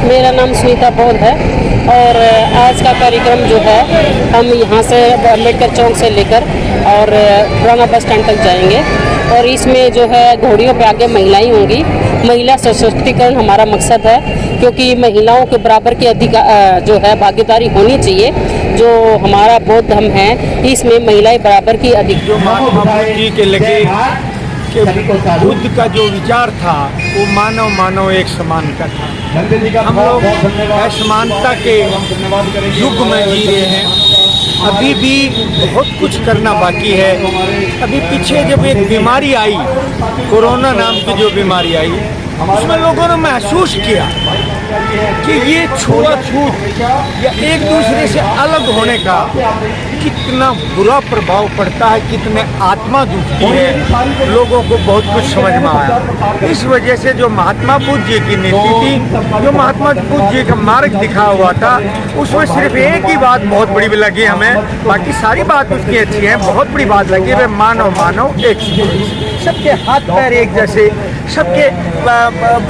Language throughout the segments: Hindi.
मेरा नाम सुनीता पौल है और आज का कार्यक्रम जो है हम यहाँ से अम्बेडकर चौक से लेकर और पुराना बस स्टैंड तक जाएंगे और इसमें जो है घोड़ियों पे आगे महिलाएं होंगी। महिला सशक्तिकरण हमारा मकसद है, क्योंकि महिलाओं के बराबर की अधिकार जो है भागीदारी होनी चाहिए। जो हमारा बौद्ध धर्म है इसमें महिलाएं बराबर की अधिकार। जो महात्मा बुद्ध जी के लगे कि बुद्ध का जो विचार था वो मानव मानव एक समान का था। हम लोग असमानता के युग में जी रहे हैं। अभी भी बहुत कुछ करना बाकी है। अभी पीछे जब एक बीमारी आई, कोरोना नाम की जो बीमारी आई, उसमें लोगों ने महसूस किया कि ये छुआछूत या एक दूसरे से अलग होने का कितना बुरा प्रभाव पड़ता है, कितने आत्मा दुखती है। लोगों को बहुत कुछ समझ में आया। इस वजह से जो महात्मा बुद्ध जी की नीति थी, जो महात्मा बुद्ध जी का मार्ग दिखा हुआ था, उसमें सिर्फ एक ही बात बहुत बड़ी लगी हमें, बाकी सारी बात उसकी अच्छी है। बहुत बड़ी बात लगी वे मानव मानव एक, सबके हाथ पैर एक जैसे, सबके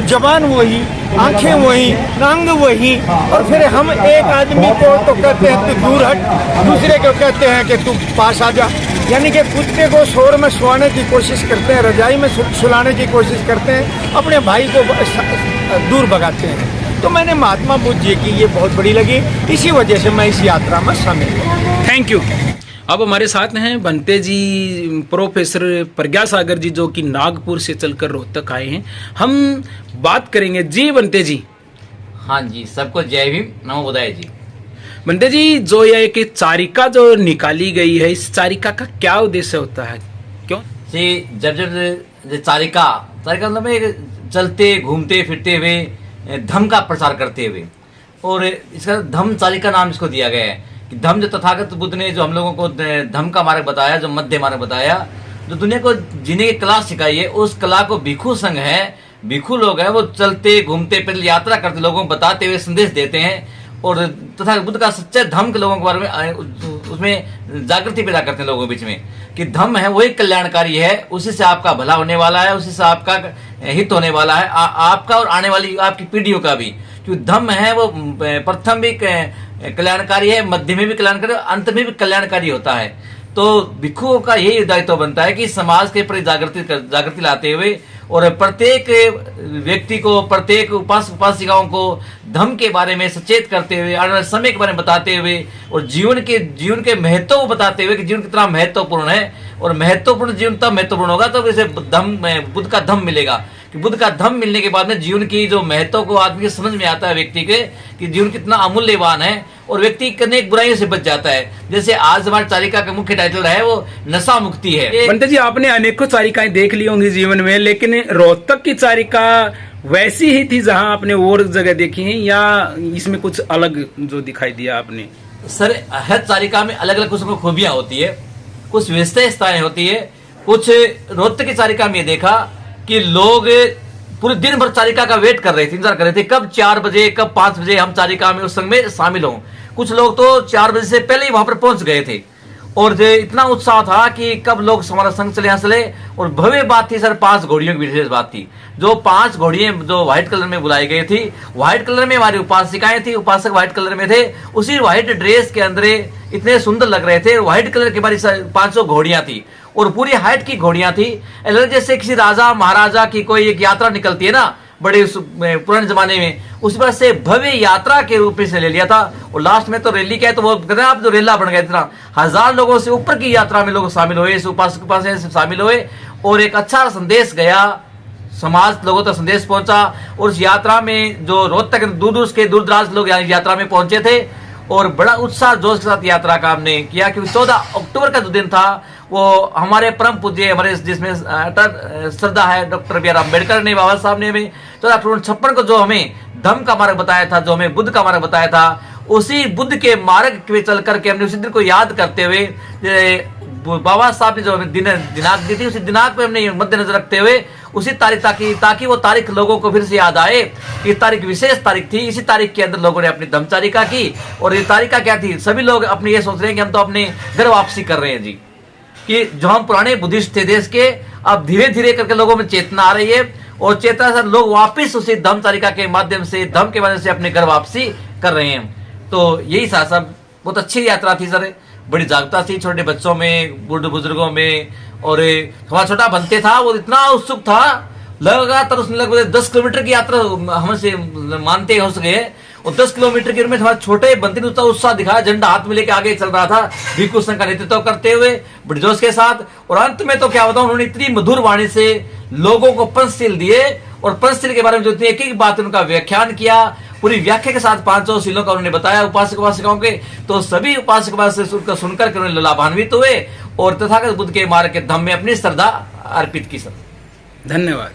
जबान वही, आंखें वही, रंग वही, और फिर हम एक आदमी को तो कहते हैं तू दूर हट, दूसरे को कहते हैं कि तू पास आ जा। यानी कि कुत्ते को शोर में सुलाने की कोशिश करते हैं, रजाई में सुलाने की कोशिश करते हैं, अपने भाई को दूर भगाते हैं। तो मैंने महात्मा बुद्ध जी की ये बहुत बड़ी लगी, इसी वजह से मैं इस यात्रा में शामिल हूँ। Thank you. अब हमारे साथ हैं बनते जी, प्रोफेसर प्रज्ञा सागर जी, जो कि नागपुर से चलकर रोहतक आए हैं। हम बात करेंगे जी बनते जी। हाँ जी, सबको जय भीम, नमो बुद्धाय जी। बनते जी, जो ये कि चारिका जो निकाली गई है, इस चारिका का क्या उद्देश्य होता है? क्यों जी, जब चारिका मतलब एक चलते घूमते फिरते हुए धम्म का प्रचार करते हुए, और इसका धम्म चारिका नाम इसको दिया गया है कि धम्म जो तथागत बुद्ध ने जो हम लोगों को धम्म का मार्ग बताया, जो मध्य मार्ग बताया, जो दुनिया को जीने की कला सिखाई है, उस कला को भिक्षु संघ है, भिक्षु लोग हैं, वो चलते घूमते पैदल यात्रा करते लोगों को बताते हुए संदेश देते हैं और तथा बुद्ध का सच्चा धम्म के लोगों के बारे में उसमें जागृति पैदा करते हैं लोगों के बीच में कि धम्म है वही कल्याणकारी है, उसी से आपका भला होने वाला है, उसी से आपका हित होने वाला है, आपका और आने वाली आपकी पीढ़ियों का भी। क्योंकि धम्म है वो प्रथम भी कल्याणकारी है, मध्य में भी कल्याणकारी, अंत में भी कल्याणकारी होता है। तो भिक्षुओं का यही दायित्व बनता है कि समाज के प्रति जागृति लाते हुए और प्रत्येक व्यक्ति को, प्रत्येक उपासिकाओं को धम्म के बारे में सचेत करते हुए, आने वाले समय के बारे में बताते हुए और जीवन के महत्व को बताते हुए कि जीवन कितना महत्वपूर्ण है और महत्वपूर्ण जीवन तब महत्वपूर्ण होगा तब इसे बुद्ध का धम्म मिलेगा। कि बुद्ध का धम्म मिलने के बाद में जीवन की जो महत्व को आदमी के समझ में आता है, व्यक्ति के कि जीवन कितना अमूल्यवान है और व्यक्ति अनेक बुराइयों से बच जाता है। जैसे आज हमारी चारिका का मुख्य टाइटल है वो नशा मुक्ति है। बनते जी, आपने अनेकों चारिकाएं देख ली होंगी जीवन में, लेकिन रोहतक की चारिका वैसी ही थी जहां आपने और जगह देखी है, या इसमें कुछ अलग जो दिखाई दिया आपने? सर, हर चारिका में अलग अलग कुछ खूबियां होती है, कुछ विशेषताएं होती है। कुछ रोहतक की चारिका में देखा कि लोग पूरे दिन भर चारिका का वेट कर रहे थे, इंतजार कर रहे थे कब 4 बजे कब 5 बजे हम चारिका में उस संग में शामिल हों। कुछ लोग तो 4 बजे से पहले ही वहां पर पहुंच गए थे और इतना उत्साह था कि कब लोग हमारा संग चले यहाँ चले। और भव्य बात थी सर, 5 घोड़ियों की विशेष बात थी। जो 5 घोड़ियां जो व्हाइट कलर में बुलाई गई थी, व्हाइट कलर में हमारी उपासिकाएं थी, उपासक व्हाइट कलर में थे, उसी व्हाइट ड्रेस के अंदर इतने सुंदर लग रहे थे। व्हाइट कलर की हमारी 500 घोड़ियां थी और पूरी हाइट की घोड़ियां थी। जैसे किसी राजा महाराजा की कोई एक यात्रा निकलती है ना बड़े पुराने जमाने में, उस पर से भव्य यात्रा के रूप में से ले लिया था। और लास्ट में तो रैली क्या है, तो वो कहते हैं आप जो रेला बन गए, इतना 1000 लोगों से ऊपर की यात्रा में लोग शामिल हुए, इस उपासक से शामिल हुए और एक अच्छा संदेश गया, समाज लोगों तक संदेश पहुंचा। और उस यात्रा में जो रोहतक दूर दराज लोग यात्रा में पहुंचे थे और बड़ा उत्साह जोश के साथ यात्रा का हमने किया। क्योंकि 14 अक्टूबर का जो दिन था वो हमारे परम पूज्य, हमारे जिसमें अटल श्रद्धा है डॉक्टर बी आर अम्बेडकर ने, बाबा साहब ने हमें 14 अक्टूबर 56 को जो हमें धम्म का मार्ग बताया था, जो हमें बुद्ध का मार्ग बताया था, उसी बुद्ध के मार्ग पे चल करके हमने उसी दिन को याद करते हुए बाबा साहब ने जो दिनांक दी थी, उसी दिनांक पे हमने मद्देनजर रखते हुए उसी तारीख ताकि वो तारीख लोगों को फिर से याद आए। ये तारीख विशेष तारीख थी, इसी तारीख के अंदर लोगों ने अपनी धम्मचारिका की। और ये तारीखा क्या थी, सभी लोग अपने ये सोच रहे हैं कि हम तो अपने घर वापसी कर रहे हैं जी, कि जो हम पुराने बुद्धिस्ट थे देश के, अब धीरे धीरे करके लोगों में चेतना आ रही है और चेतना से लोग वापिस उसी धम्म चारिका के माध्यम से, धम्म के माध्यम से अपने घर वापसी कर रहे हैं। तो यही था सब, बहुत अच्छी यात्रा थी सर, बड़ी जागरूकता थी छोटे बच्चों में, बूढ़े बुजुर्गों में। और हमारा छोटा बनते था, वो इतना उत्सुक था, लगातार उसने लगभग 10 किलोमीटर की यात्रा हमसे मानते हो सके। और 10 किलोमीटर की में हमारे छोटे बनते ने उतना उत्साह दिखाया, झंडा हाथ में लेके आगे चल रहा था, भिक्षु संघ का नेतृत्व करते हुए बड़े जोश के साथ। और अंत में तो क्या बताऊं, उन्होंने इतनी मधुर वाणी से लोगों को पंचशील दिए, और पंचशील के बारे में जो एक एक बात उनका व्याख्यान किया, पूरी व्याख्या के साथ 500 शीलों का उन्होंने बताया उपासक उपासिकाओं के। तो सभी उपासक उपासिका सुनकर के उन्होंने लाभान्वित हुए और तथागत बुद्ध के मार्ग के धम्म में अपनी श्रद्धा अर्पित की। सर धन्यवाद।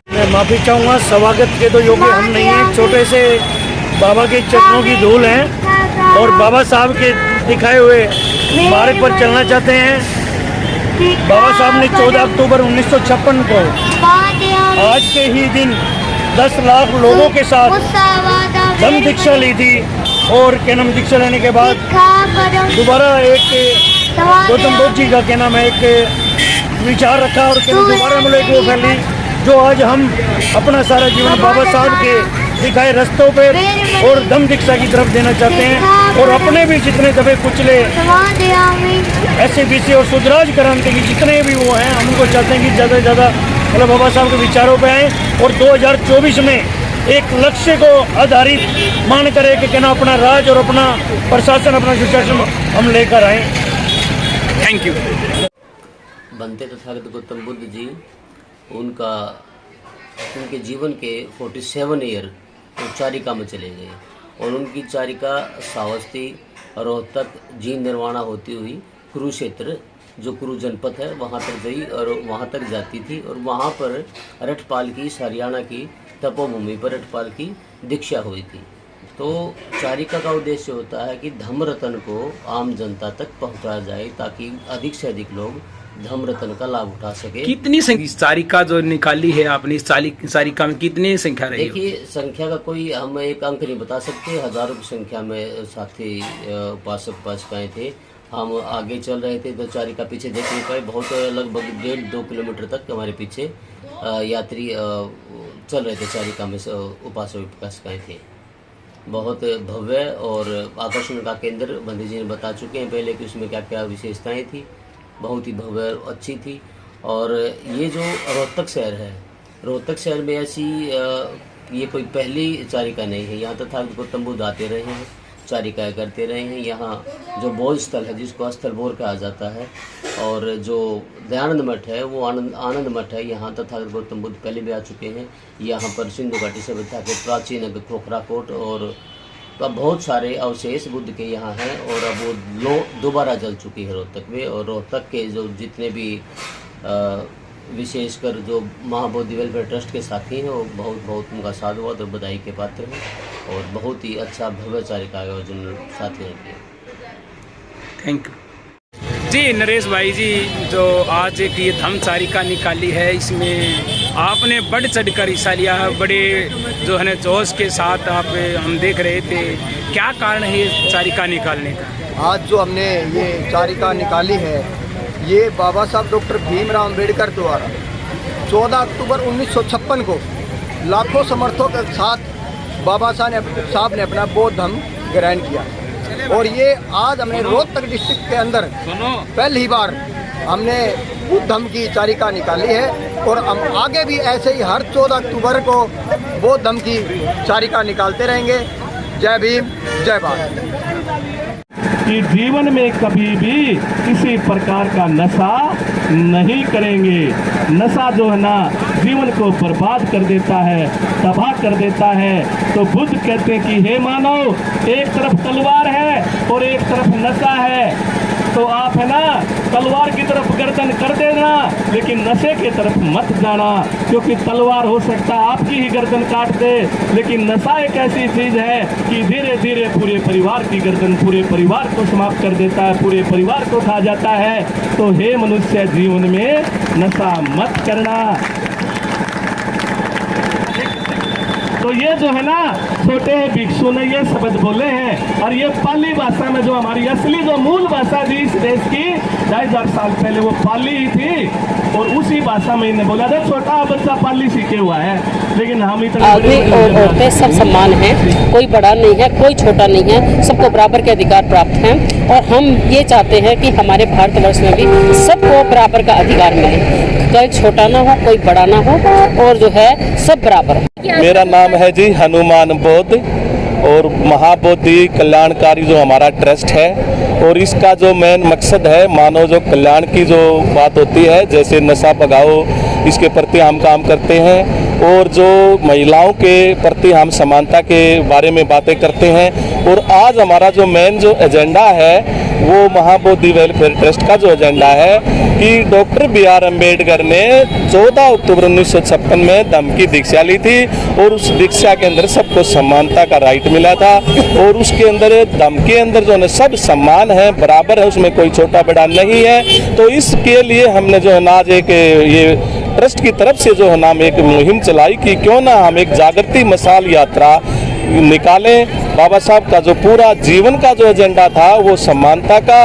मैं माफी चाहूँगा, स्वागत के तो योग्य हम नहीं हैं, छोटे से बाबा के चरणों की धूल हैं और बाबा साहब के दिखाए हुए मार्ग पर चलना चाहते हैं। बाबा साहब ने 14 अक्टूबर 1956 को आज के ही दिन 10 लाख लोगों के साथ धम्म दीक्षा ली थी। और क्या नाम, दीक्षा लेने के बाद दोबारा एक गौतम बुद्ध जी का क्या नाम है एक विचार रखा और दोबारा मुझे वो फैली, जो आज हम अपना सारा जीवन बाबा साहब के दिखाए रास्तों पे और धम्म दीक्षा की तरफ देना चाहते हैं। और अपने भी जितने दबे कुचले SABC और सुधराज क्रांति के जितने भी वो हैं, हम उनको चाहते हैं कि ज़्यादा से ज़्यादा मतलब बाबा साहब के विचारों पे आए और 2024 में एक लक्ष्य को आधारित मान कर एक कहना अपना राज और अपना प्रशासन, अपना सुशासन हम लेकर आए। Thank you. बनते तथागत गौतम बुद्ध जी, उनके जीवन के 47 ईयर तो चारिका में चले गए और उनकी चारिका सावस्ती, रोहतक, जीन निर्वाणा होती हुई कुरुक्षेत्र जो कुरु जनपद है वहाँ तक गई और वहाँ तक जाती थी। और वहाँ पर रटपाल की, हरियाणा की तपोभूमि पर रटपाल की दीक्षा हुई थी। तो चारिका का उद्देश्य होता है कि धम्म रतन को आम जनता तक पहुँचाया जाए ताकि अधिक से अधिक लोग धम्म रतन का लाभ उठा सके। कितनी चारिका जो निकाली है आपने, इस चारिका में कितनी संख्या रही? देखिए, संख्या का कोई हम एक अंक नहीं बता सकते, हजारों की संख्या में साथी उपासक उपासिकाएं थे। हम आगे चल रहे थे तो चारिका पीछे देख नहीं पाए, बहुत लगभग 1.5-2 किलोमीटर तक हमारे पीछे यात्री चल रहे थे चारिका में, उपासक उपासिकाएं थे। बहुत भव्य और आकर्षण का केंद्र बंदी जी ने बता चुके हैं पहले कि उसमें क्या क्या विशेषताएं थी, बहुत ही भव्य अच्छी थी। और ये जो रोहतक शहर है, रोहतक शहर में ऐसी ये कोई पहली चारिका नहीं है। यहाँ तथागत गौतम बुद्ध आते रहे हैं, चारिकाएँ करते रहे हैं। यहाँ जो बोध स्थल है जिसको स्थल बोर कहा जाता है, और जो दयानंद मठ है वो आनंद मठ है। यहाँ तथागत गौतम बुद्ध पहले भी आ चुके हैं। यहाँ पर सिंधु घाटी सभ्यता के प्राचीन खोखरा कोट और बहुत सारे अवशेष बुद्ध के यहाँ हैं। और अब वो दोबारा जल चुकी है रोहतक में। और रोहतक के जो जितने भी विशेषकर जो महाबोधि वेलफेयर ट्रस्ट के साथी हैं वो बहुत उनका साधुवाद और बधाई के पात्र हैं। और बहुत ही अच्छा भव्य चारिका आयोजन साथियों ने किया। थैंक यू जी। नरेश भाई जी, जो आज एक ये धम्म चारिका निकाली है, इसमें आपने बढ़ चढ़ कर हिस्सा लिया है, बड़े जो है ना जोश के साथ आप हम देख रहे थे। क्या कारण है ये चारिका निकालने का? आज जो हमने ये चारिका निकाली है, ये बाबा साहब डॉक्टर भीमराव अम्बेडकर द्वारा 14 अक्टूबर 1956 को लाखों समर्थकों के साथ बाबा साहब ने अपना बौद्ध धम्म ग्रहण किया। और ये आज हमने रोहतक डिस्ट्रिक्ट के अंदर पहली बार हमने बुद्ध धम्म की चारिका निकाली है। और हम आगे भी ऐसे ही हर 14 अक्टूबर को बौद्ध धम्म की चारिका निकालते रहेंगे। जय भीम, जय भारत। कि जीवन में कभी भी किसी प्रकार का नशा नहीं करेंगे। नशा जो है ना जीवन को बर्बाद कर देता है, तबाह कर देता है। तो बुद्ध कहते हैं कि हे मानव, एक तरफ तलवार है और एक तरफ नशा है, तो आप है ना तलवार की तरफ गर्दन कर देना, लेकिन नशे की तरफ मत जाना, क्योंकि तलवार हो सकता है आपकी ही गर्दन काट दे, लेकिन नशा एक ऐसी चीज है कि धीरे धीरे पूरे परिवार की गर्दन, पूरे परिवार को समाप्त कर देता है, पूरे परिवार को खा जाता है। तो हे मनुष्य, जीवन में नशा मत करना। तो ये जो है ना छोटे भिक्षु ने ये शब्द बोले हैं, और ये पाली भाषा में जो हमारी असली जो मूल भाषा थी इस देश की 2500 साल पहले वो पाली ही थी। और उसी भाषा में इन्हें बोला था, छोटा बच्चा पाली सीखे हुआ है, लेकिन हम इतने आदमी और औरतें सब समान हैं, कोई बड़ा नहीं है, कोई छोटा नहीं है, सबको बराबर के अधिकार प्राप्त हैं। और हम ये चाहते हैं कि हमारे भारतवर्ष में भी सबको बराबर का अधिकार मिले, कोई छोटा ना हो, कोई बड़ा ना हो, और जो है सब बराबर हो। मेरा नाम है जी हनुमान बोध, और महाबोधि कल्याणकारी जो हमारा ट्रस्ट है, और इसका जो मेन मकसद है मानव जो कल्याण की जो बात होती है, जैसे नशा भगाओ, इसके प्रति हम काम करते हैं। और जो महिलाओं के प्रति हम समानता के बारे में बातें करते हैं। और आज हमारा जो मेन जो एजेंडा है वो महाबोधि वेलफेयर ट्रस्ट का जो एजेंडा है कि डॉक्टर BR अम्बेडकर ने 14 अक्टूबर 1956 में धम्म की दीक्षा ली थी, और उस दीक्षा के अंदर सबको समानता का राइट मिला था। और उसके अंदर धम्म के अंदर जो है सब समान है, बराबर है, उसमें कोई छोटा बड़ा नहीं है। तो इसके लिए हमने जो है ना आज एक ये ट्रस्ट की तरफ से जो है ना हम एक मुहिम चलाई कि क्यों ना हम एक जागृति मशाल यात्रा निकालें। बाबा साहब का जो पूरा जीवन का जो एजेंडा था वो समानता का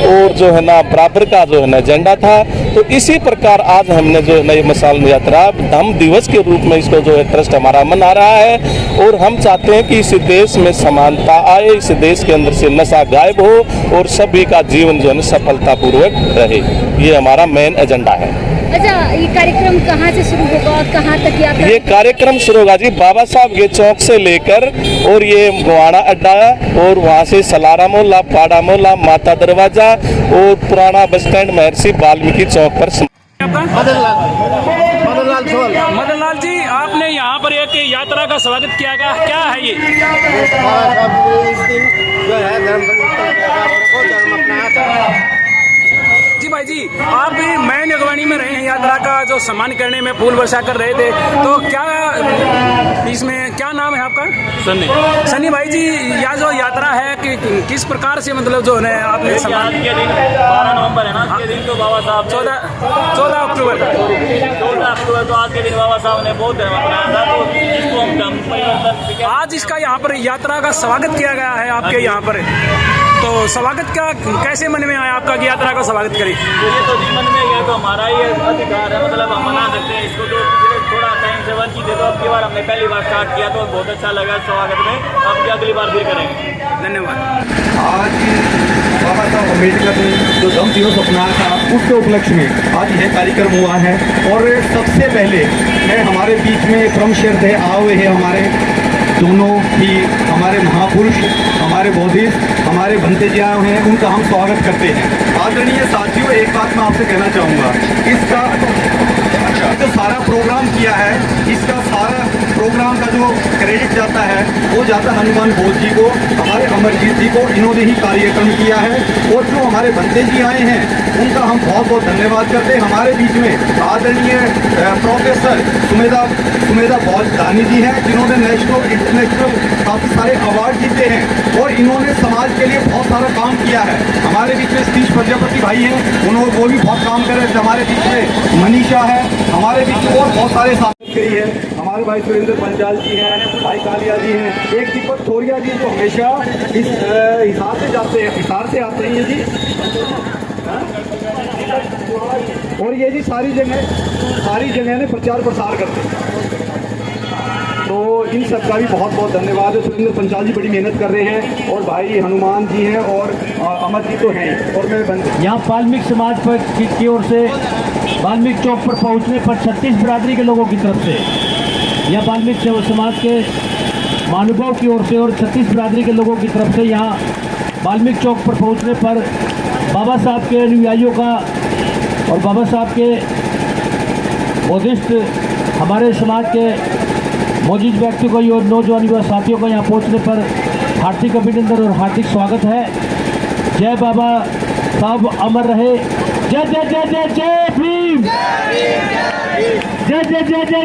और जो है ना बराबर का जो है ना एजेंडा था। तो इसी प्रकार आज हमने जो है ना ये मशाल यात्रा धम्म दिवस के रूप में इसको जो है ट्रस्ट हमारा मना रहा है। और हम चाहते हैं कि इस देश में समानता आए, इस देश के अंदर से नशा गायब हो और सभी का जीवन जो है सफलतापूर्वक रहे। ये हमारा मेन एजेंडा है। अच्छा, ये कार्यक्रम कहाँ से शुरू होगा और कहाँ तक यात्रा? ये कार्यक्रम शुरू होगा जी बाबा साहब के चौक से लेकर और ये गोवाड़ा अड्डा और वहाँ से सलारा मोहल्ला, पाड़ा मोहल्ला, माता दरवाजा और पुराना बस स्टैंड महर्षि वाल्मीकि चौक पर। मदन लाल जी, आपने यहाँ पर एक यात्रा का स्वागत किया गया, क्या है ये? जो है धर्म अपनाया था। जी भाई जी, आप भी मैन अगवानी में रहे हैं, यात्रा का जो सम्मान करने में फूल वर्षा कर रहे थे, तो क्या इसमें क्या नाम है आपका? सन्नी भाई जी, यह जो यात्रा है कि किस प्रकार से मतलब जो है आपने सम्मान के दिन 12 नवंबर है ना, आज के दिन तो बाबा साहब 14 अक्टूबर तो आज के दिन बाबा साहब ने बहुत धर्म अपनाया था, तो इसको हम धर्म परिवर्तन आज इसका यहाँ पर यात्रा का स्वागत किया गया है आपके यहाँ पर। तो स्वागत का कैसे मन में आया आपका कि यात्रा का स्वागत करें? ये तो जी मन में ये तो हमारा ही अधिकार है, मतलब हम मना सकते हैं इसको। तो थोड़ा टाइम से वंचित है, तो अब की बार हमने पहली बार स्टार्ट किया तो बहुत अच्छा लगा स्वागत में, अब अगली बार फिर करेंगे। धन्यवाद। आज बाबा साहब अम्बेडकर ने जो धम्म दिवस अपनाया था उसके उपलक्ष्य में आज यह कार्यक्रम हुआ है। और सबसे पहले मैं हमारे बीच में परम श्रद्धेय आए हुए हैं हमारे दोनों ही हमारे महापुरुष, हमारे बौद्धिस्ट, हमारे भंते जी आए हैं, उनका हम स्वागत करते हैं। आदरणीय साथियों, एक बात मैं आपसे कहना चाहूँगा, इसका जो सारा प्रोग्राम किया है, इसका सारा प्रोग्राम का जो क्रेडिट जाता है वो जाता है हनुमान बोध जी को, हमारे अमरजीत जी को, इन्होंने ही कार्यक्रम किया है। और जो हमारे भंते जी आए हैं उनका हम बहुत बहुत धन्यवाद करते हैं। हमारे बीच में आदरणीय प्रोफेसर सुमेधा बौलधानी जी हैं, जिन्होंने नेशनल इंटरनेशनल काफ़ी सारे अवार्ड जीते हैं और इन्होंने समाज के लिए बहुत सारा काम किया है। हमारे बीच में सतीश प्रजापति भाई हैं, उन्होंने वो भी बहुत काम कर रहे थे। हमारे बीच में मनीषा है, हमारे बीच में और बहुत सारे साथी करी है। हमारे भाई सुरेंद्र पंचाल जी हैं, भाई कालिया जी हैं, एक दीपक थोरिया जी तो हमेशा इस हिसार से जाते हैं, हिसार से आते हैं ये जी। और ये जी सारी जगह ने प्रचार प्रसार करते हैं। तो इन सबका भी बहुत बहुत धन्यवाद है। सुरेंद्र पंचाल जी बड़ी मेहनत कर रहे हैं और भाई हनुमान जी हैं और अमर जी तो हैं। और मैं यहाँ वाल्मीकि समाज पर की ओर से वाल्मीकि चौक पर पहुँचने पर 36 बिरादरी के लोगों की तरफ से या वाल्मीकि समाज के महानुभाव की ओर से और 36 बिरादरी के लोगों की तरफ से यहाँ वाल्मीकि चौक पर पहुँचने पर बाबा साहब के अनुयायियों का और बाबा साहब के बौद्धिस्ट हमारे समाज के मौजूद व्यक्तियों का और नौजवान युवा साथियों का यहाँ पहुँचने पर हार्दिक अभिनंदन और हार्दिक स्वागत है। जय बाबा साहब अमर रहे। जय जय जय जय जय भीम। जय जय जय जय।